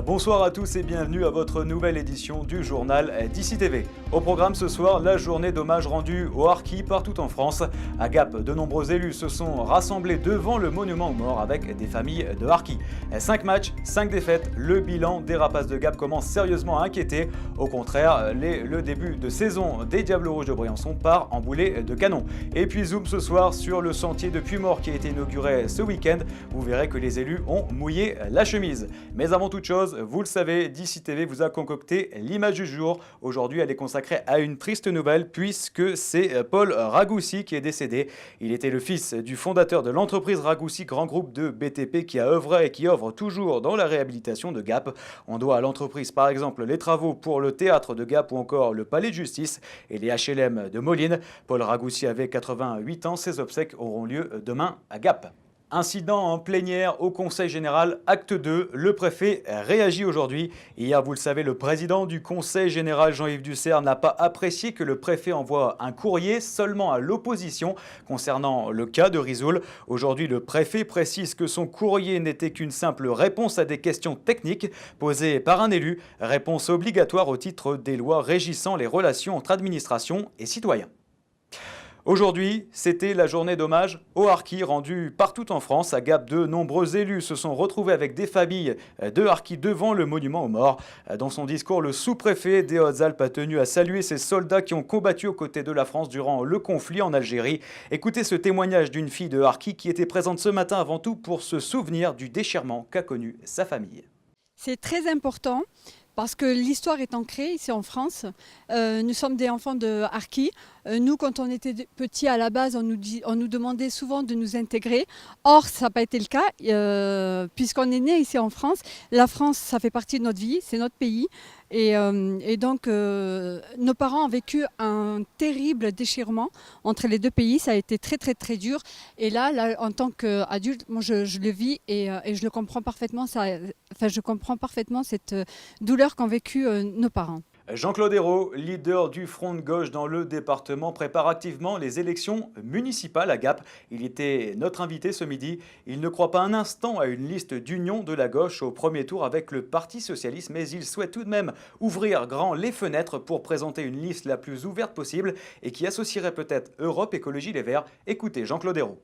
Bonsoir à tous et bienvenue à votre nouvelle édition du journal d'ici TV. Au programme ce soir, la journée d'hommage rendue aux harkis partout en France. À Gap, de nombreux élus se sont rassemblés devant le monument aux morts avec des familles de harkis. 5 matchs, 5 défaites, le bilan des rapaces de Gap commence sérieusement à inquiéter. Au contraire, le début de saison des Diables Rouges de Briançon part en boulet de canon. Et puis zoom ce soir sur le sentier de Puymaure qui a été inauguré ce week-end. Vous verrez que les élus ont mouillé la chemise. Mais avant toute chose, vous le savez, d'ici TV vous a concocté l'image du jour. Aujourd'hui, elle est consacrée à une triste nouvelle puisque c'est Paul Ragoussi qui est décédé. Il était le fils du fondateur de l'entreprise Ragoussi, grand groupe de BTP qui a œuvré et qui œuvre toujours dans la réhabilitation de Gap. On doit à l'entreprise par exemple les travaux pour le théâtre de Gap ou encore le palais de justice et les HLM de Moline. Paul Ragoussi avait 88 ans, ses obsèques auront lieu demain à Gap. Incident en plénière au Conseil général, acte 2, le préfet réagit aujourd'hui. Hier, vous le savez, le président du Conseil général, Jean-Yves Dussert, n'a pas apprécié que le préfet envoie un courrier seulement à l'opposition concernant le cas de Risoul. Aujourd'hui, le préfet précise que son courrier n'était qu'une simple réponse à des questions techniques posées par un élu, réponse obligatoire au titre des lois régissant les relations entre administration et citoyens. Aujourd'hui, c'était la journée d'hommage aux harkis rendue partout en France. À Gap, de nombreux élus se sont retrouvés avec des familles de harkis devant le monument aux morts. Dans son discours, le sous-préfet des Hautes-Alpes a tenu à saluer ces soldats qui ont combattu aux côtés de la France durant le conflit en Algérie. Écoutez ce témoignage d'une fille de harki qui était présente ce matin avant tout pour se souvenir du déchirement qu'a connu sa famille. C'est très important. Parce que l'histoire est ancrée ici en France. Nous sommes des enfants de harkis. Nous, quand on était petits à la base, on nous demandait souvent de nous intégrer. Or, ça n'a pas été le cas, puisqu'on est né ici en France. La France, ça fait partie de notre vie, c'est notre pays. Et donc, nos parents ont vécu un terrible déchirement entre les deux pays. Ça a été très, très, très dur. Et là en tant qu'adulte, moi, je le vis et je le comprends parfaitement. Je comprends parfaitement cette douleur qu'ont vécu nos parents. Jean-Claude Ayrault, leader du Front de gauche dans le département, prépare activement les élections municipales à Gap. Il était notre invité ce midi. Il ne croit pas un instant à une liste d'union de la gauche au premier tour avec le Parti socialiste, mais il souhaite tout de même ouvrir grand les fenêtres pour présenter une liste la plus ouverte possible et qui associerait peut-être Europe Écologie Les Verts. Écoutez Jean-Claude Ayrault.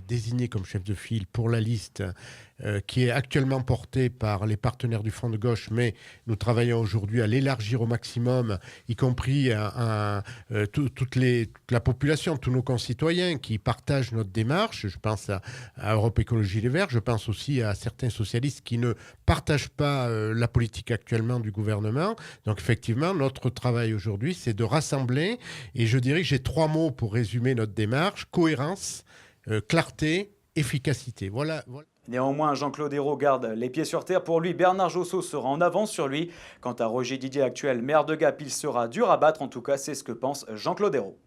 Désigné comme chef de file pour la liste qui est actuellement portée par les partenaires du Front de gauche, mais nous travaillons aujourd'hui à l'élargir au maximum, y compris toute la population, tous nos concitoyens qui partagent notre démarche. Je pense à Europe Écologie Les Verts, je pense aussi à certains socialistes qui ne partagent pas la politique actuellement du gouvernement. Donc effectivement, notre travail aujourd'hui, c'est de rassembler, et je dirais que j'ai 3 mots pour résumer notre démarche: cohérence, clarté, efficacité. Voilà. Néanmoins, Jean-Claude Ayrault garde les pieds sur terre. Pour lui, Bernard Josso sera en avance sur lui. Quant à Roger Didier, actuel maire de Gap, il sera dur à battre. En tout cas, c'est ce que pense Jean-Claude Ayrault.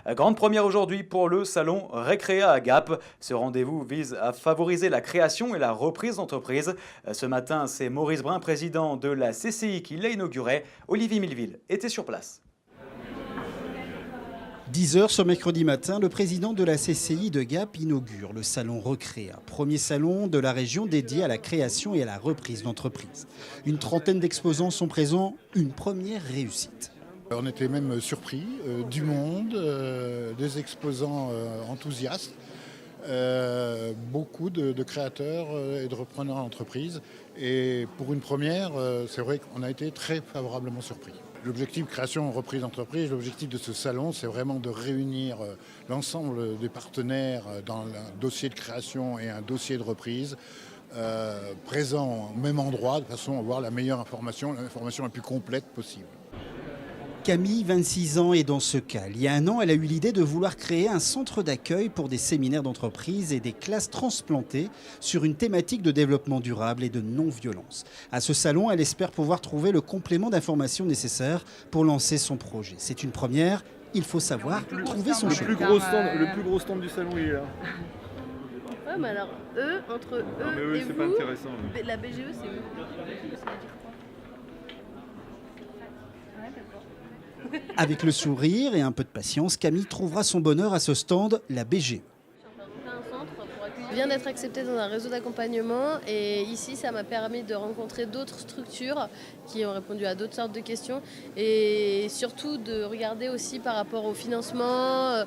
Grande première aujourd'hui pour le salon Récréa à Gap. Ce rendez-vous vise à favoriser la création et la reprise d'entreprise. Ce matin, c'est Maurice Brun, président de la CCI, qui l'a inauguré. Olivier Milleville était sur place. 10h ce mercredi matin, le président de la CCI de Gap inaugure le salon Recréa, premier salon de la région dédié à la création et à la reprise d'entreprise. Une trentaine d'exposants sont présents, une première réussite. On était même surpris du monde, des exposants enthousiastes, beaucoup de créateurs et de repreneurs d'entreprise. Et pour une première, c'est vrai qu'on a été très favorablement surpris. L'objectif création reprise d'entreprise, l'objectif de ce salon, c'est vraiment de réunir l'ensemble des partenaires dans un dossier de création et un dossier de reprise, présents au même endroit, de façon à avoir la meilleure information, l'information la plus complète possible. Camille, 26 ans, est dans ce cas. Il y a un an, elle a eu l'idée de vouloir créer un centre d'accueil pour des séminaires d'entreprise et des classes transplantées sur une thématique de développement durable et de non-violence. À ce salon, elle espère pouvoir trouver le complément d'informations nécessaire pour lancer son projet. C'est une première, il faut savoir trouver son chemin. Le plus gros stand du salon, il est là. Ouais, mais alors, entre eux mais et c'est vous, pas intéressant. la BGE, c'est où? Avec le sourire et un peu de patience, Camille trouvera son bonheur à ce stand, la BGE. T'as un centre vient d'être accepté dans un réseau d'accompagnement et ici ça m'a permis de rencontrer d'autres structures qui ont répondu à d'autres sortes de questions et surtout de regarder aussi par rapport au financement,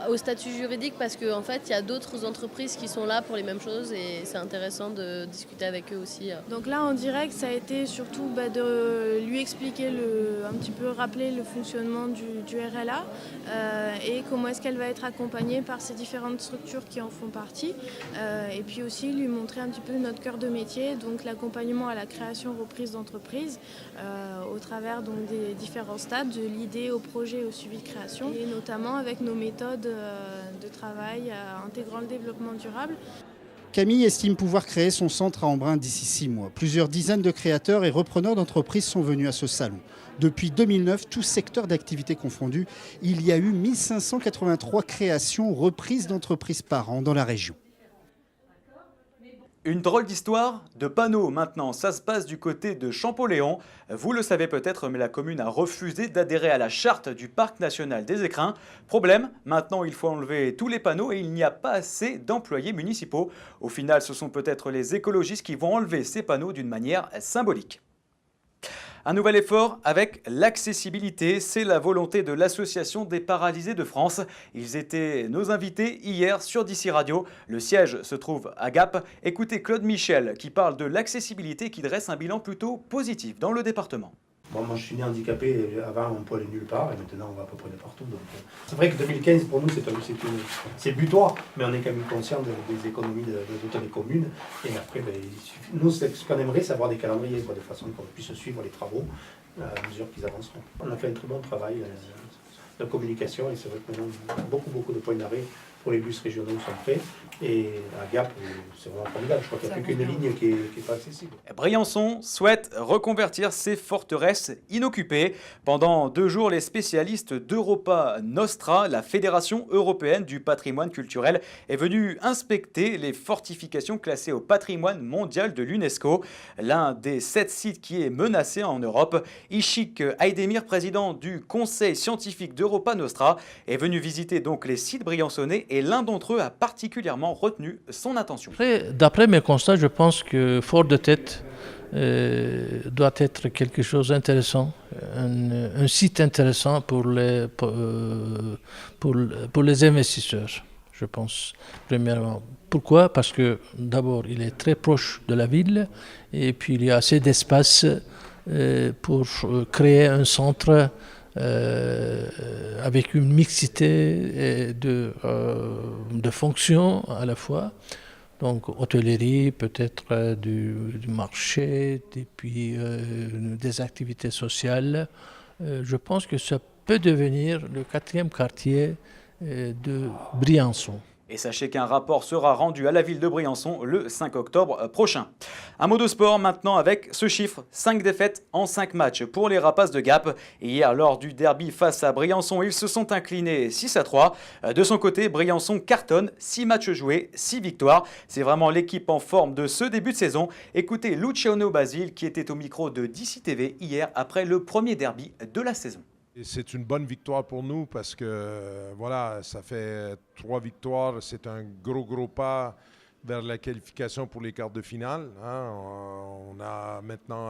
au statut juridique parce qu'en fait il y a d'autres entreprises qui sont là pour les mêmes choses et c'est intéressant de discuter avec eux aussi. Donc là en direct ça a été surtout de lui expliquer, un petit peu rappeler le fonctionnement du RLA et comment est-ce qu'elle va être accompagnée par ces différentes structures qui en font partie. Et puis aussi lui montrer un petit peu notre cœur de métier, donc l'accompagnement à la création reprise d'entreprise au travers donc, des différents stades, de l'idée au projet au suivi de création et notamment avec nos méthodes de travail intégrant le développement durable. Camille estime pouvoir créer son centre à Embrun d'ici 6 mois. Plusieurs dizaines de créateurs et repreneurs d'entreprises sont venus à ce salon. Depuis 2009, tous secteurs d'activité confondus, il y a eu 1583 créations reprises d'entreprises par an dans la région. Une drôle d'histoire de panneaux maintenant, ça se passe du côté de Champoléon. Vous le savez peut-être, mais la commune a refusé d'adhérer à la charte du parc national des écrins. Problème, maintenant il faut enlever tous les panneaux et il n'y a pas assez d'employés municipaux. Au final, ce sont peut-être les écologistes qui vont enlever ces panneaux d'une manière symbolique. Un nouvel effort avec l'accessibilité, c'est la volonté de l'Association des paralysés de France. Ils étaient nos invités hier sur DC Radio. Le siège se trouve à Gap. Écoutez Claude Michel qui parle de l'accessibilité et qui dresse un bilan plutôt positif dans le département. Bon, moi je suis né handicapé, avant on pouvait aller nulle part et maintenant on va à peu près n'importe où. C'est vrai que 2015 pour nous c'est butoir, mais on est quand même conscient des économies de toutes les communes. Et après, nous ce qu'on aimerait c'est avoir des calendriers de façon qu'on puisse suivre les travaux à mesure qu'ils avanceront. On a fait un très bon travail de communication et c'est vrai que maintenant on a beaucoup de points d'arrêt pour les bus régionaux sont prêts. Et à Gap, c'est vraiment formidable. Je crois qu'il n'y a plus qu'une ligne qui n'est pas accessible. Briançon souhaite reconvertir ses forteresses inoccupées. Pendant 2 jours, les spécialistes d'Europa Nostra, la Fédération européenne du patrimoine culturel, est venue inspecter les fortifications classées au patrimoine mondial de l'UNESCO. L'un des 7 sites qui est menacé en Europe. Ishik Aydemir, président du conseil scientifique d'Europa Nostra, est venu visiter donc les sites briançonnais et l'un d'entre eux a particulièrement retenu son attention. D'après mes constats, je pense que Fort de Tête doit être quelque chose d'intéressant, un site intéressant pour les investisseurs, je pense, premièrement. Pourquoi ? Parce que d'abord, il est très proche de la ville et puis il y a assez d'espace pour créer un centre avec une mixité de fonctions à la fois, donc hôtellerie, peut-être du marché, et puis des activités sociales. Je pense que ça peut devenir le 4e quartier de Briançon. Et sachez qu'un rapport sera rendu à la ville de Briançon le 5 octobre prochain. Un mot de sport maintenant avec ce chiffre, 5 défaites en 5 matchs pour les Rapaces de Gap. Hier, lors du derby face à Briançon, ils se sont inclinés 6-3. De son côté, Briançon cartonne, 6 matchs joués, 6 victoires. C'est vraiment l'équipe en forme de ce début de saison. Écoutez Luciano Basile qui était au micro de DC TV hier après le premier derby de la saison. Et c'est une bonne victoire pour nous parce que voilà, ça fait 3 victoires. C'est un gros pas vers la qualification pour les quarts de finale. Hein. On a maintenant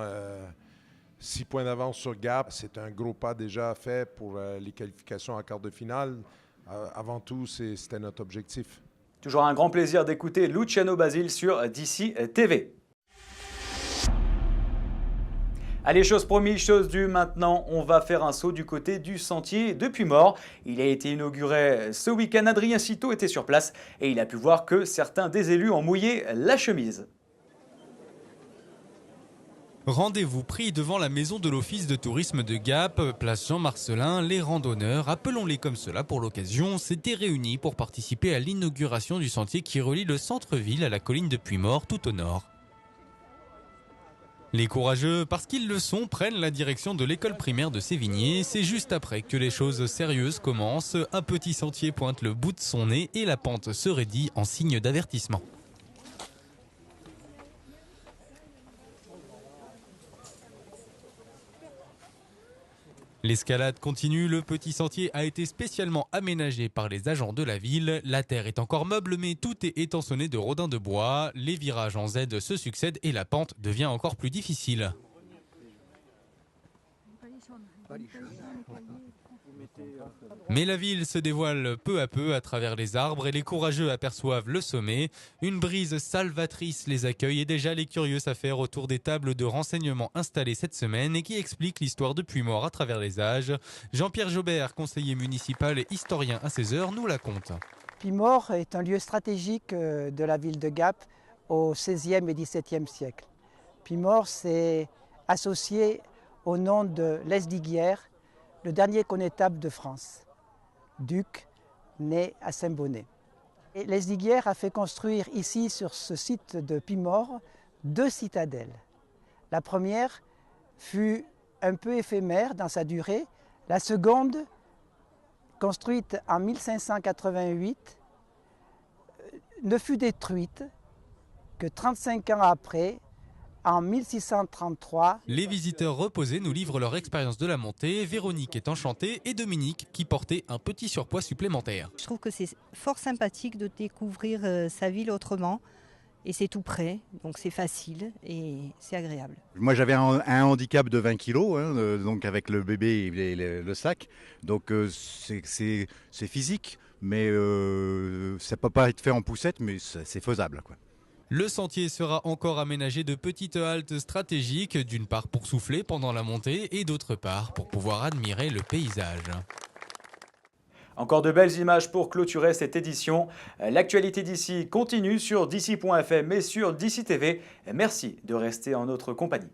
6 points d'avance sur Gap. C'est un gros pas déjà fait pour les qualifications en quart de finale. Avant tout, c'était notre objectif. Toujours un grand plaisir d'écouter Luciano Basile sur DC TV. Allez, chose promise, chose due, maintenant on va faire un saut du côté du sentier de Puymaure. Il a été inauguré ce week-end, Adrien Citeau était sur place et il a pu voir que certains des élus ont mouillé la chemise. Rendez-vous pris devant la maison de l'office de tourisme de Gap, place Jean-Marcelin. Les randonneurs, appelons-les comme cela pour l'occasion, s'étaient réunis pour participer à l'inauguration du sentier qui relie le centre-ville à la colline de Puymaure tout au nord. Les courageux, parce qu'ils le sont, prennent la direction de l'école primaire de Sévigné. C'est juste après que les choses sérieuses commencent. Un petit sentier pointe le bout de son nez et la pente se raidit en signe d'avertissement. L'escalade continue, le petit sentier a été spécialement aménagé par les agents de la ville. La terre est encore meuble mais tout est étançonné de rodins de bois. Les virages en Z se succèdent et la pente devient encore plus difficile. Mais la ville se dévoile peu à peu à travers les arbres et les courageux aperçoivent le sommet. Une brise salvatrice les accueille et déjà les curieux s'affairent autour des tables de renseignement installées cette semaine et qui expliquent l'histoire de Puymaure à travers les âges. Jean-Pierre Jobert, conseiller municipal et historien à 16h, nous la conte. Puymaure est un lieu stratégique de la ville de Gap au XVIe et XVIIe siècle. Puymaure s'est associé au nom de Lesdiguières, le dernier connétable de France, duc né à Saint-Bonnet. Lesdiguières a fait construire ici, sur ce site de Puymaure, 2 citadelles. La première fut un peu éphémère dans sa durée. La seconde, construite en 1588, ne fut détruite que 35 ans après, en 1633. Les visiteurs reposés nous livrent leur expérience de la montée. Véronique est enchantée et Dominique qui portait un petit surpoids supplémentaire. Je trouve que c'est fort sympathique de découvrir sa ville autrement. Et c'est tout près, donc c'est facile et c'est agréable. Moi j'avais un handicap de 20 kg, donc avec le bébé et le sac. Donc c'est physique, mais ça ne peut pas être fait en poussette, mais c'est faisable, quoi. Le sentier sera encore aménagé de petites haltes stratégiques, d'une part pour souffler pendant la montée et d'autre part pour pouvoir admirer le paysage. Encore de belles images pour clôturer cette édition. L'actualité d'ici continue sur d'ici.fm et sur d'ici TV. Merci de rester en notre compagnie.